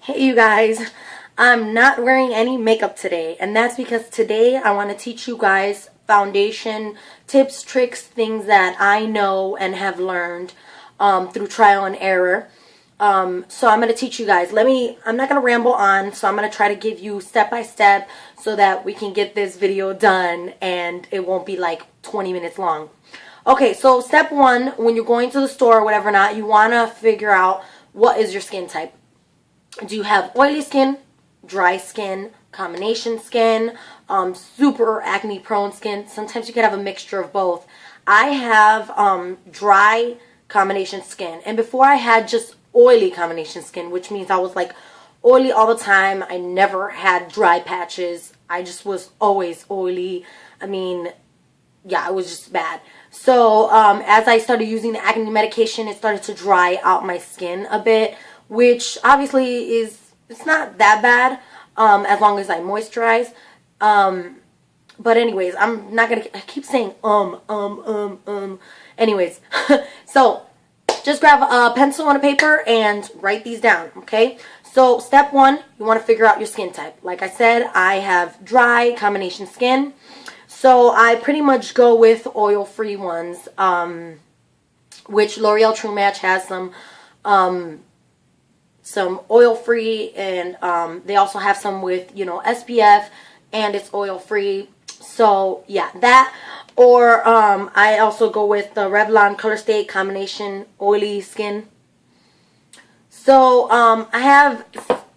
Hey you guys, I'm not wearing any makeup today, and that's because today I want to teach you guys foundation tips, tricks, things that I know and have learned through trial and error. So I'm going to teach you guys. I'm not going to ramble on, so I'm going to try to give you step by step so that we can get this video done and it won't be like 20 minutes long. Okay, so step one, when you're going to the store or whatever not, you want to figure out what is your skin type. Do you have oily skin, dry skin, combination skin, super acne prone skin? Sometimes you can have a mixture of both. I have dry combination skin, and before I had just oily combination skin, which means I was like oily all the time. I never had dry patches. I just was always oily. I mean, yeah, it was just bad. So as I started using the acne medication, it started to dry out my skin a bit, which obviously it's not that bad as long as I moisturize. But anyways, I'm not gonna, I keep saying anyways, so just grab a pencil and a paper and write these down, okay? So step one, you want to figure out your skin type. Like I said, I have dry combination skin, so I pretty much go with oil-free ones, which L'Oreal True Match has some oil-free, and they also have some with, you know, SPF, and it's oil-free. So yeah, that, or I also go with the Revlon Color Stay Combination Oily Skin. So I have,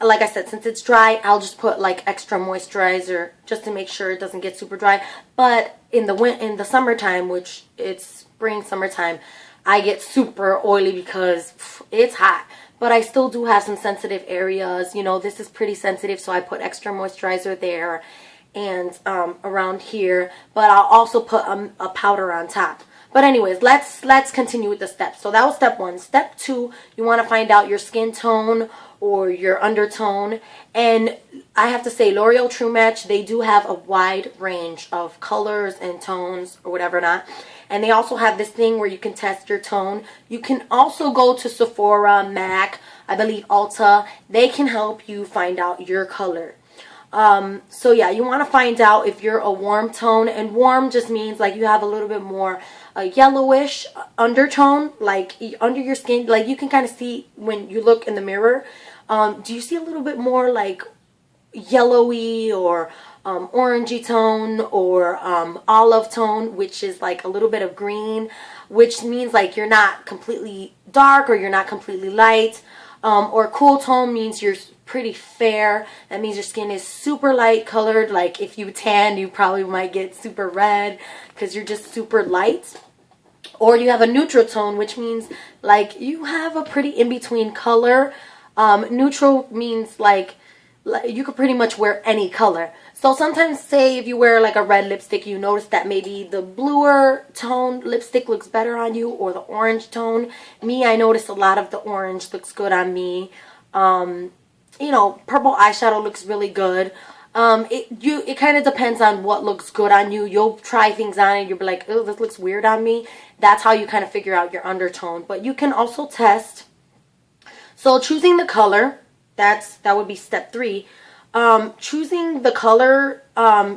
like I said, since it's dry, I'll just put like extra moisturizer just to make sure it doesn't get super dry. But in the summertime, which it's spring, summertime, I get super oily because it's hot. But I still do have some sensitive areas. You know, this is pretty sensitive, so I put extra moisturizer there and around here. But I'll also put a powder on top. But anyways, let's continue with the steps. So that was step one. Step two, you want to find out your skin tone or your undertone. And I have to say, L'Oreal True Match, they do have a wide range of colors and tones or whatever not. And they also have this thing where you can test your tone. You can also go to Sephora, MAC, I believe Ulta. They can help you find out your color. So yeah, you want to find out if you're a warm tone. And warm just means like you have a little bit more a yellowish undertone, like under your skin. Like you can kind of see when you look in the mirror. Do you see a little bit more like yellowy or orangey tone, or olive tone, which is like a little bit of green, which means like you're not completely dark or you're not completely light. Or cool tone means you're pretty fair. That means your skin is super light colored. Like if you tan, you probably might get super red because you're just super light. Or you have a neutral tone, which means like you have a pretty in-between color. Neutral means like you could pretty much wear any color. So sometimes, say if you wear like a red lipstick, you notice that maybe the bluer tone lipstick looks better on you, or the orange tone. Me, I notice a lot of the orange looks good on me. You know, purple eyeshadow looks really good. It kind of depends on what looks good on you. You'll try things on and you'll be like, oh, this looks weird on me. That's how you kind of figure out your undertone. But you can also test. So choosing the color, that would be step three. Choosing the color,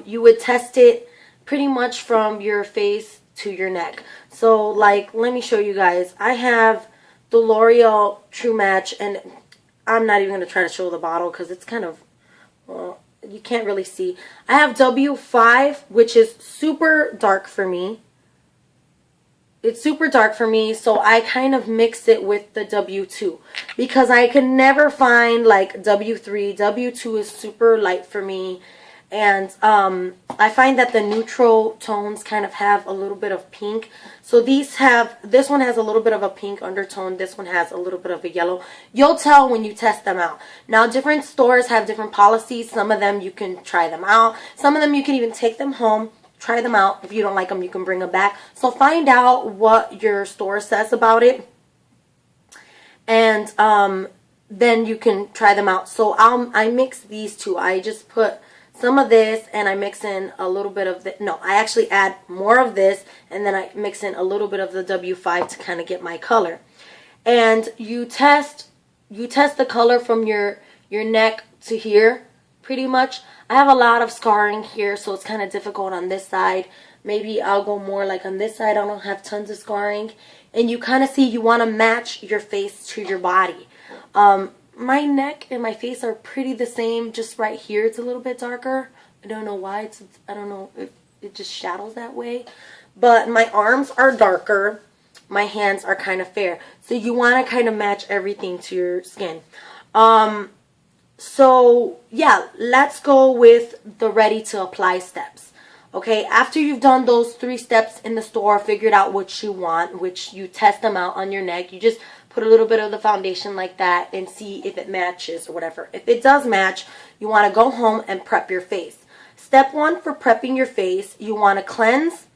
you would test it pretty much from your face to your neck. So like, let me show you guys. I have the L'Oreal True Match, and I'm not even going to try to show the bottle because it's kind of, well, you can't really see. I have W5, which is super dark for me. It's super dark for me, so I kind of mix it with the W2 because I can never find like W3. W2 is super light for me, and I find that the neutral tones kind of have a little bit of pink. So this one has a little bit of a pink undertone. This one has a little bit of a yellow. You'll tell when you test them out. Now, different stores have different policies. Some of them you can try them out. Some of them you can even take them home. Try them out. If you don't like them, you can bring them back. So find out what your store says about it, and then you can try them out. So I mix these two. I just put some of this and I mix in a little bit of the, no, I actually add more of this and then I mix in a little bit of the W5 to kind of get my color. And you test the color from your your neck to here, pretty much. I have a lot of scarring here, so it's kind of difficult on this side. Maybe I'll go more like on this side. I don't have tons of scarring. And you kind of see you want to match your face to your body. My neck and my face are pretty the same. Just right here, it's a little bit darker. I don't know why. I don't know if it just shadows that way. But my arms are darker. My hands are kind of fair. So you want to kind of match everything to your skin. So yeah, let's go with the ready to apply steps. Okay, after you've done those 3 steps in the store, figured out what you want, which you test them out on your neck. You just put a little bit of the foundation like that and see if it matches or whatever. If it does match, you want to go home and prep your face. Step 1 for prepping your face, you want to cleanse,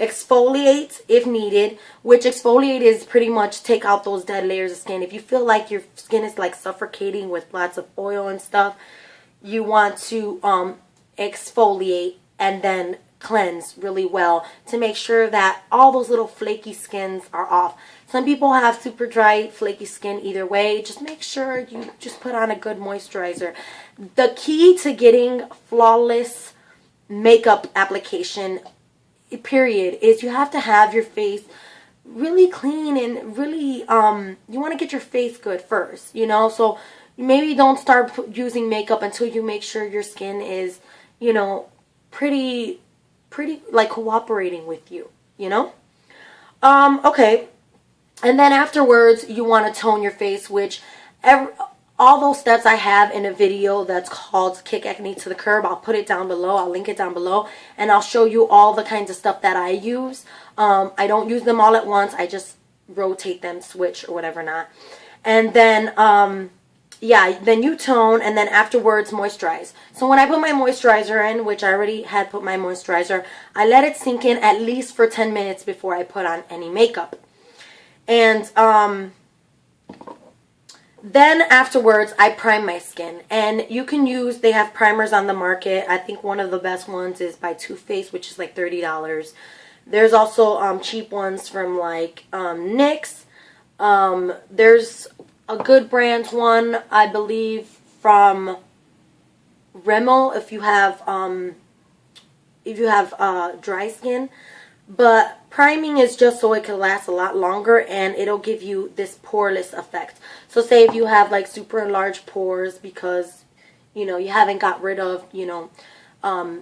exfoliate if needed, which exfoliate is pretty much take out those dead layers of skin. If you feel like your skin is like suffocating with lots of oil and stuff, you want to exfoliate and then cleanse really well to make sure that all those little flaky skins are off. Some people have super dry, flaky skin either way. Just make sure you just put on a good moisturizer. The key to getting flawless makeup application, period, is you have to have your face really clean and really, you want to get your face good first, you know? So maybe don't start using makeup until you make sure your skin is, you know, pretty like cooperating with you, you know? Okay. And then afterwards, you want to tone your face, which all those steps I have in a video that's called Kick Acne to the Curb. I'll put it down below. I'll link it down below. And I'll show you all the kinds of stuff that I use. I don't use them all at once. I just rotate them, switch, or whatever not. And then, yeah, then you tone, and then afterwards moisturize. So when I put my moisturizer in, which I already had put my moisturizer, I let it sink in at least for 10 minutes before I put on any makeup. And then afterwards, I prime my skin. And you can use, they have primers on the market. I think one of the best ones is by Too Faced, which is like $30. There's also cheap ones from like NYX. There's a good brand one, I believe, from Rimmel if you have dry skin. But priming is just so it can last a lot longer and it'll give you this poreless effect. So say if you have like super large pores because, you know, you haven't got rid of, you know,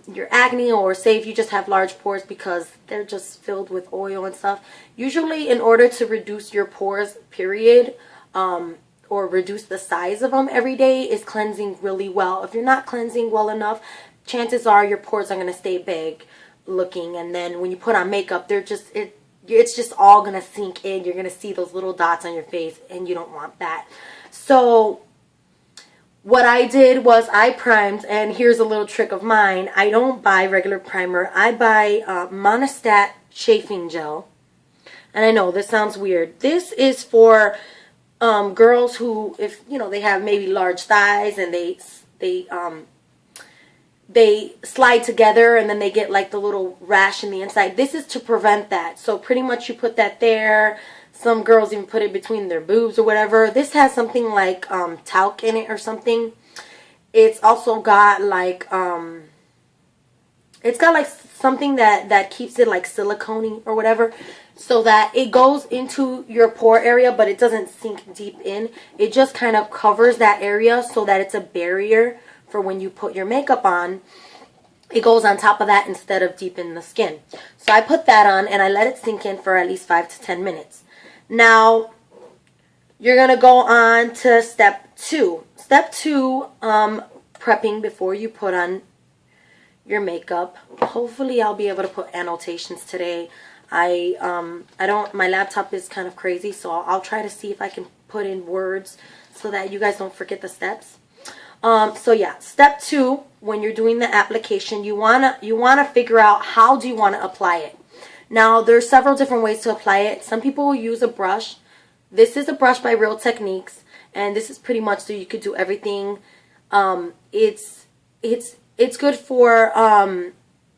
your acne, or say if you just have large pores because they're just filled with oil and stuff. Usually in order to reduce your pores, period, or reduce the size of them every day, is cleansing really well. If you're not cleansing well enough, chances are your pores are going to stay big looking, and then when you put on makeup, they're just it's just all gonna sink in. You're gonna see those little dots on your face, and you don't want that. So what I did was I primed, and here's a little trick of mine. I don't buy regular primer. I buy Monistat chafing gel, and I know this sounds weird. This is for girls who, if you know, they have maybe large thighs and they slide together and then they get like the little rash in the inside. This is to prevent that. So pretty much you put that there. Some girls even put it between their boobs or whatever. This has something like talc in it or something. It's also got like it's got like something that keeps it like silicone or whatever, so that it goes into your pore area but it doesn't sink deep in. It just kind of covers that area so that it's a barrier for when you put your makeup on. It goes on top of that instead of deep in the skin. So I put that on and I let it sink in for at least 5 to 10 minutes. Now you're gonna go on to step 2. Step 2, prepping before you put on your makeup. Hopefully I'll be able to put annotations today. I don't, my laptop is kind of crazy, so I'll try to see if I can put in words so that you guys don't forget the steps. So yeah, step 2, when you're doing the application, you wanna figure out how do you want to apply it. Now there's several different ways to apply it. Some people will use a brush. This is a brush by Real Techniques, and this is pretty much so you could do everything. It's good for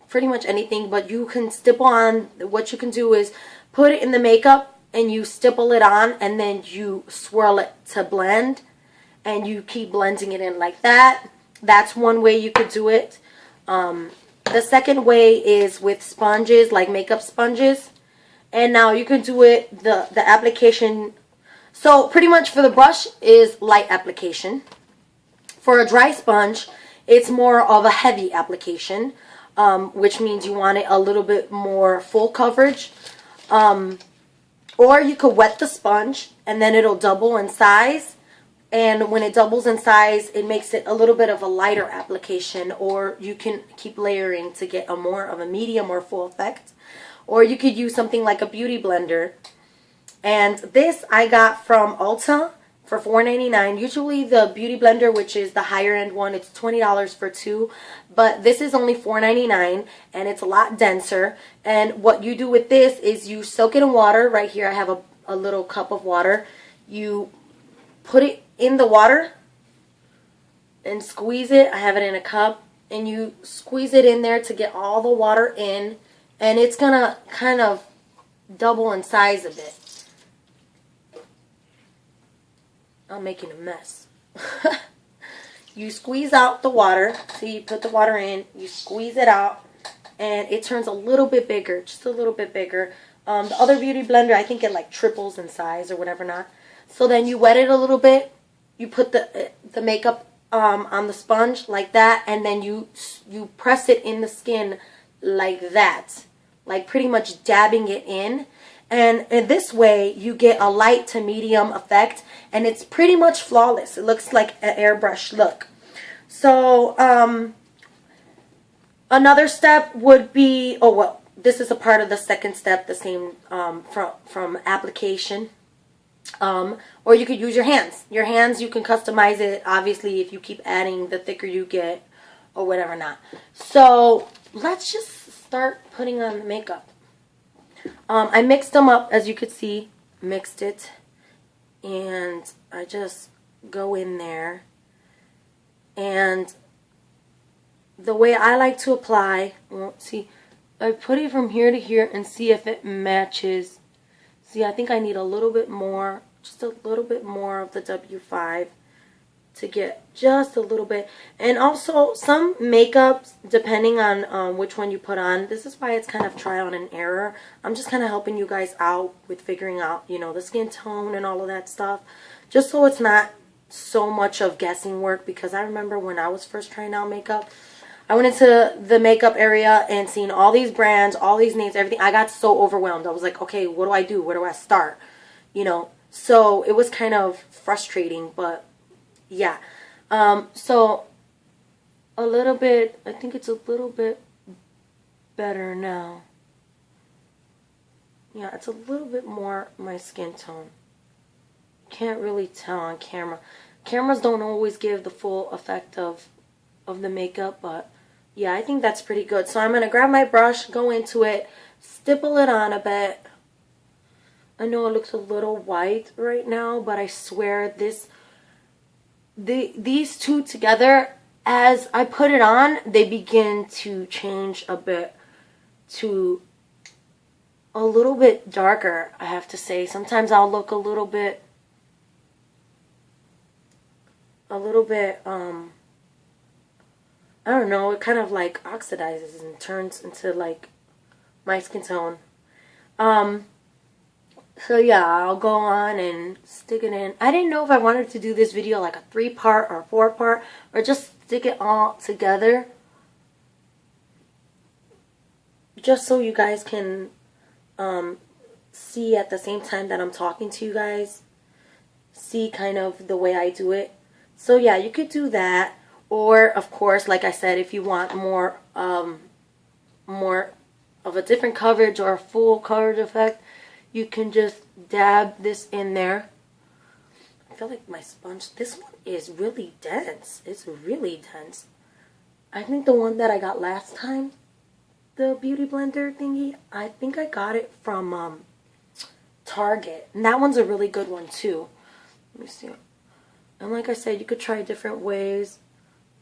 pretty much anything, but you can stipple on. What you can do is put it in the makeup and you stipple it on, and then you swirl it to blend. and you keep blending it in like that. That's one way you could do it. The second way is with sponges, like makeup sponges. And now you can do it, the application. So pretty much for the brush is light application. For a dry sponge, it's more of a heavy application, which means you want it a little bit more full coverage. Or you could wet the sponge and then it'll double in size. And when it doubles in size, it makes it a little bit of a lighter application. Or you can keep layering to get a more of a medium or full effect. Or you could use something like a beauty blender. And this I got from Ulta for $4.99. Usually the beauty blender, which is the higher end one, it's $20 for two. But this is only $4.99 and it's a lot denser. And what you do with this is you soak it in water. Right here I have a little cup of water. You put it in the water and squeeze it. I have it in a cup. And you squeeze it in there to get all the water in. And it's going to kind of double in size a bit. I'm making a mess. You squeeze out the water. See, you put the water in, you squeeze it out, and it turns a little bit bigger, just a little bit bigger. The other beauty blender, I think it like triples in size or whatever not. So then you wet it a little bit. You put the makeup on the sponge like that, and then you press it in the skin like that, like pretty much dabbing it in. And in this way, you get a light to medium effect, and it's pretty much flawless. It looks like an airbrush look. So, another step would be, oh, well, this is a part of the second step, the same from application. Or you could use your hands. Your hands, you can customize it, obviously, if you keep adding, the thicker you get, or whatever not. So, let's just start putting on the makeup. I mixed them up, as you could see, mixed it, and I just go in there, and the way I like to apply, well, see, I put it from here to here and see if it matches. See, I think I need a little bit more, just a little bit more of the W5 to get just a little bit. And also some makeups, depending on which one you put on, this is why it's kind of trial and error. I'm just kind of helping you guys out with figuring out, you know, the skin tone and all of that stuff, just so it's not so much of guessing work. Because I remember when I was first trying out makeup, I went into the makeup area and seen all these brands, all these names, everything. I got so overwhelmed. I was like, okay, what do I do? Where do I start? You know, so it was kind of frustrating, but yeah. So a little bit, I think it's a little bit better now. Yeah, it's a little bit more my skin tone. Can't really tell on camera. Cameras don't always give the full effect of the makeup, but yeah, I think that's pretty good. So I'm going to grab my brush, go into it, stipple it on a bit. I know it looks a little white right now, but I swear these two together, as I put it on, they begin to change a bit to a little bit darker, I have to say. Sometimes I'll look a little bit, I don't know, it kind of like oxidizes and turns into like my skin tone. So yeah, I'll go on and stick it in. I didn't know if I wanted to do this video like a 3-part or 4-part, or just stick it all together, just so you guys can see at the same time that I'm talking to you guys, see kind of the way I do it. So yeah, you could do that. Or of course, like I said, if you want more of a different coverage or a full coverage effect, you can just dab this in there. I feel like my sponge, this one is really dense. It's really dense. I think the one that I got last time, the beauty blender thingy, I think I got it from Target. And that one's a really good one too. Let me see. And like I said, you could try different ways.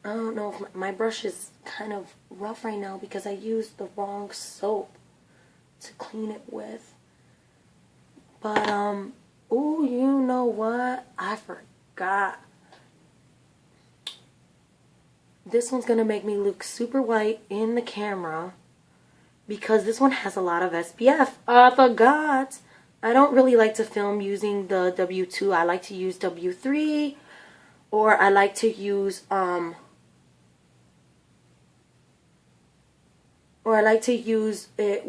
I don't know if my brush is kind of rough right now because I used the wrong soap to clean it with. But, oh, you know what? I forgot. this one's going to make me look super white in the camera because this one has a lot of SPF. I forgot. I don't really like to film using the W2. I like to use W3, or I like to use it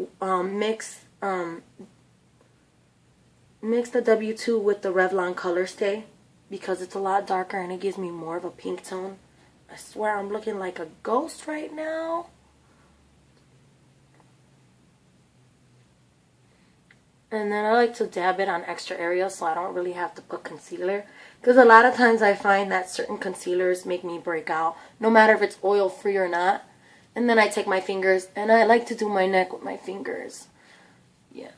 mix the W2 with the Revlon Color Stay because it's a lot darker and it gives me more of a pink tone. I swear I'm looking like a ghost right now. And then I like to dab it on extra areas so I don't really have to put concealer. Because a lot of times I find that certain concealers make me break out, no matter if it's oil free or not. And then I take my fingers, and I like to do my neck with my fingers. Yeah.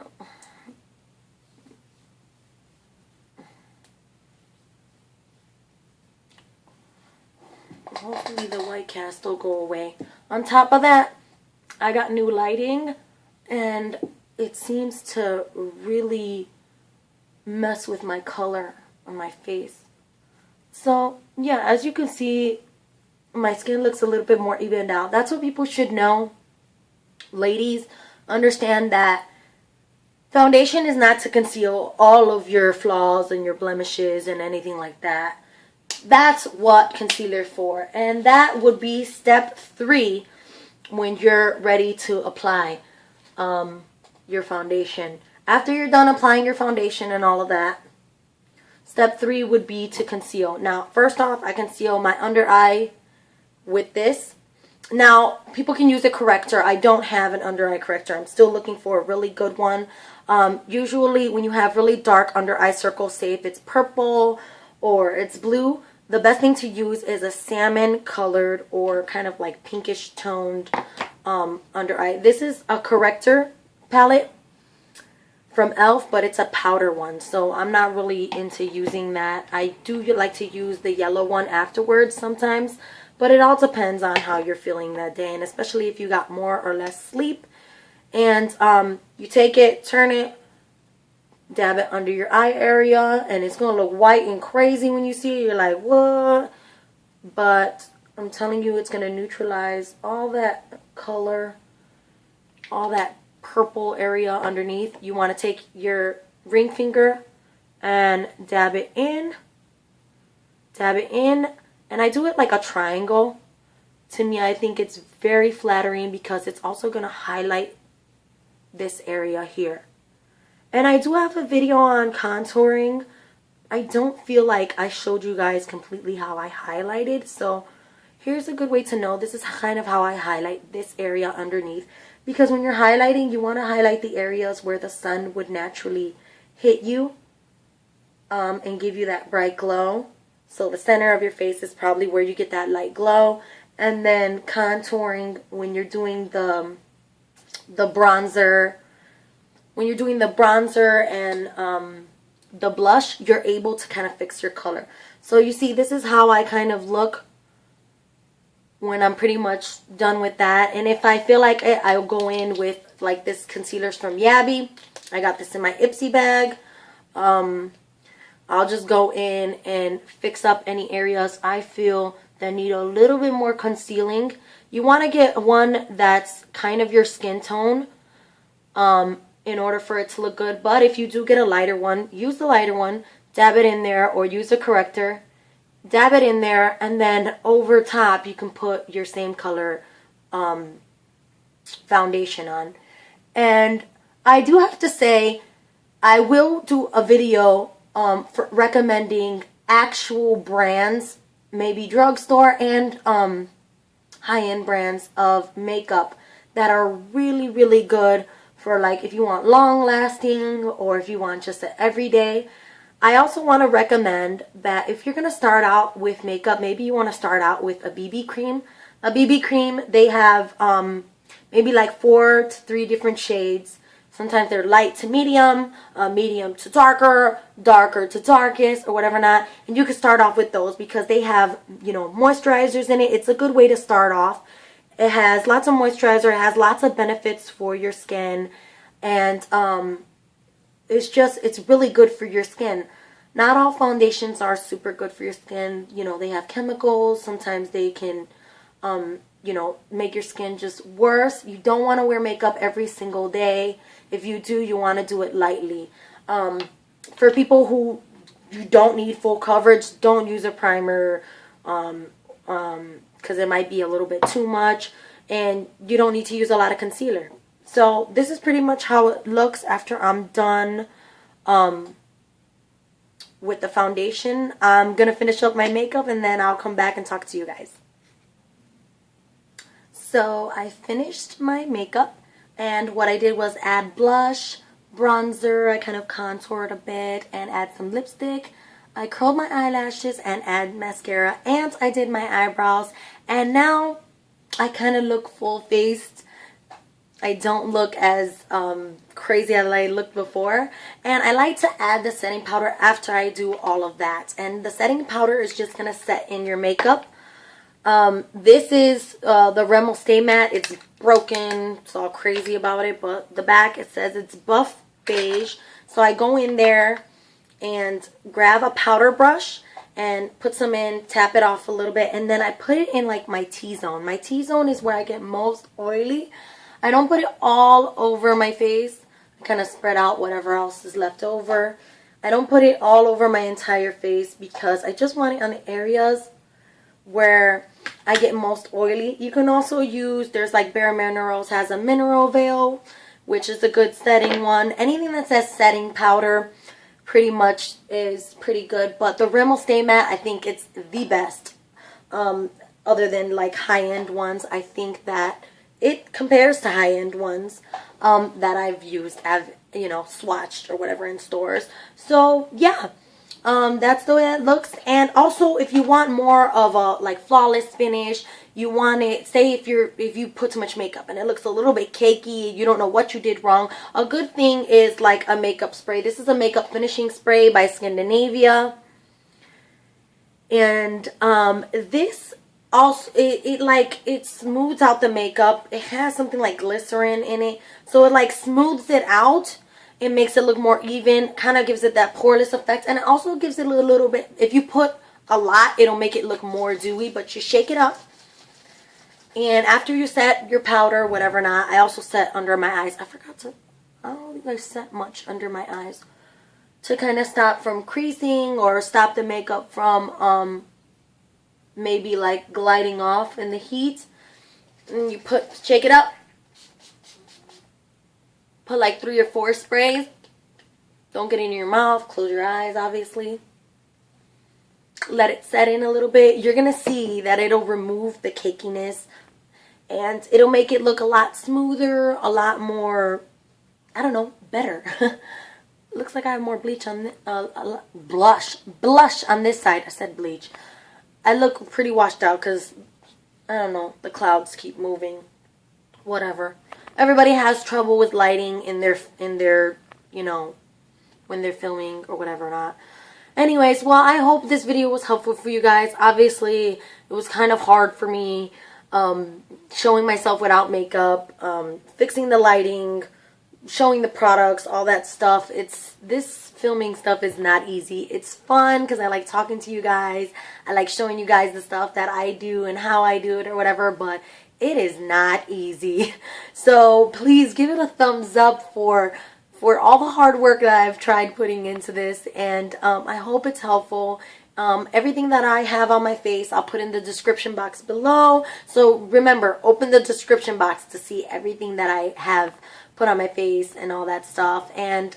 Hopefully the white cast will go away. On top of that, I got new lighting, and it seems to really mess with my color on my face. So, yeah, as you can see, my skin looks a little bit more evened out. That's what people should know. Ladies, understand that foundation is not to conceal all of your flaws and your blemishes and anything like that. That's what concealer is for. And that would be step 3 when you're ready to apply your foundation. After you're done applying your foundation and all of that, step 3 would be to conceal. Now, first off, I conceal my under eye with this. Now, people can use a corrector. I don't have an under eye corrector. I'm still looking for a really good one. Usually, when you have really dark under eye circles, say if it's purple or it's blue, the best thing to use is a salmon colored or kind of like pinkish toned under eye. This is a corrector palette from E.l.f, but it's a powder one, so I'm not really into using that. I do like to use the yellow one afterwards sometimes, but it all depends on how you're feeling that day, and especially if you got more or less sleep. And you take it, turn it, dab it under your eye area, and it's going to look white and crazy when you see it. You're like, what? But I'm telling you, it's going to neutralize all that color, all that purple area underneath. You want to take your ring finger and dab it in, and I do it like a triangle. To me, I think it's very flattering because it's also going to highlight this area here. And I do have a video on contouring. I don't feel like I showed you guys completely how I highlighted, so here's a good way to know. This is kind of how I highlight this area underneath. Because when you're highlighting, you want to highlight the areas where the sun would naturally hit you and give you that bright glow. So the center of your face is probably where you get that light glow. And then contouring, when you're doing the bronzer, and the blush, you're able to kind of fix your color. So you see, this is how I kind of look when I'm pretty much done with that. And if I feel like it, I'll go in with like this concealer's from Yaby. I got this in my Ipsy bag. I'll just go in and fix up any areas I feel that need a little bit more concealing. You want to get one that's kind of your skin tone in order for it to look good. But if you do get a lighter one, use the lighter one, dab it in there, or use a corrector. Dab it in there, and then over top you can put your same color foundation on. And I do have to say, I will do a video for recommending actual brands, maybe drugstore and high-end brands of makeup that are really, really good for, like, if you want long-lasting or if you want just an everyday. I also want to recommend that if you're going to start out with makeup, maybe you want to start out with a BB cream. A BB cream, they have maybe like 4 to 3 different shades. Sometimes they're light to medium, medium to darker, darker to darkest, or whatever not. And you can start off with those because they have, you know, moisturizers in it. It's a good way to start off. It has lots of moisturizer. It has lots of benefits for your skin. And it's really good for your skin. Not all foundations are super good for your skin. You know, they have chemicals. Sometimes they can you know, make your skin just worse. You don't want to wear makeup every single day. If you do, you want to do it lightly. For people who you don't need full coverage, don't use a primer, because it might be a little bit too much, and you don't need to use a lot of concealer. So this is pretty much how it looks after I'm done with the foundation. I'm going to finish up my makeup and then I'll come back and talk to you guys. So I finished my makeup, and what I did was add blush, bronzer, I kind of contoured a bit, and add some lipstick. I curled my eyelashes and add mascara, and I did my eyebrows, and now I kind of look full-faced. I don't look as crazy as I looked before, and I like to add the setting powder after I do all of that. And the setting powder is just going to set in your makeup. This is the Rimmel Stay Matte. It's broken, it's all crazy about it, but the back, it says it's buff beige. So I go in there and grab a powder brush and put some in, tap it off a little bit, and then I put it in like my T-zone. My T-zone is where I get most oily. I don't put it all over my face. I kind of spread out whatever else is left over. I don't put it all over my entire face because I just want it on the areas where I get most oily. You can also use, there's like Bare Minerals has a mineral veil, which is a good setting one. Anything that says setting powder pretty much is pretty good. But the Rimmel Stay Matte, I think it's the best. Other than like high-end ones, I think that it compares to high-end ones that I've used, I've, you know, swatched or whatever in stores. So yeah, that's the way it looks. And also, if you want more of a like flawless finish, you want it, say if you put too much makeup and it looks a little bit cakey, you don't know what you did wrong, a good thing is like a makeup spray. This is a makeup finishing spray by Scandinavia, and this also it smooths out the makeup. It has something like glycerin in it, so it like smooths it out. It makes it look more even, kind of gives it that poreless effect, and it also gives it a little bit, if you put a lot, it'll make it look more dewy, but you shake it up. And after you set your powder, whatever not, I also set under my eyes. I don't think I set much under my eyes to kind of stop from creasing or stop the makeup from maybe like gliding off in the heat. And you shake it up. Put like 3 or 4 sprays. Don't get it in your mouth. Close your eyes, obviously. Let it set in a little bit. You're going to see that it'll remove the cakiness. And it'll make it look a lot smoother. A lot more, I don't know, better. Looks like I have more bleach on blush on this side. I said bleach. I look pretty washed out because, I don't know, the clouds keep moving. Whatever. Everybody has trouble with lighting in their, you know, when they're filming or whatever not. Anyways, well, I hope this video was helpful for you guys. Obviously, it was kind of hard for me showing myself without makeup, fixing the lighting, showing the products, all that stuff. This filming stuff is not easy. It's fun because I like talking to you guys. I like showing you guys the stuff that I do and how I do it or whatever, but it is not easy. So please give it a thumbs up for all the hard work that I've tried putting into this, and I hope it's helpful. Everything that I have on my face, I'll put in the description box below. So remember, open the description box to see everything that I have put on my face and all that stuff. And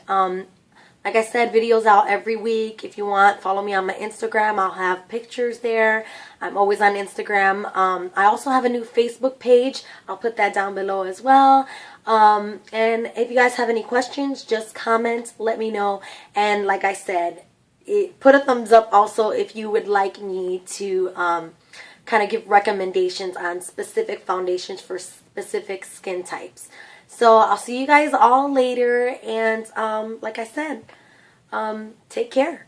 like I said, videos out every week. If you want, follow me on my Instagram. I'll have pictures there. I'm always on Instagram. I also have a new Facebook page. I'll put that down below as well. And if you guys have any questions, just comment, let me know. And like I said, put a thumbs up also if you would like me to kind of give recommendations on specific foundations for specific skin types. So I'll see you guys all later, and like I said, take care.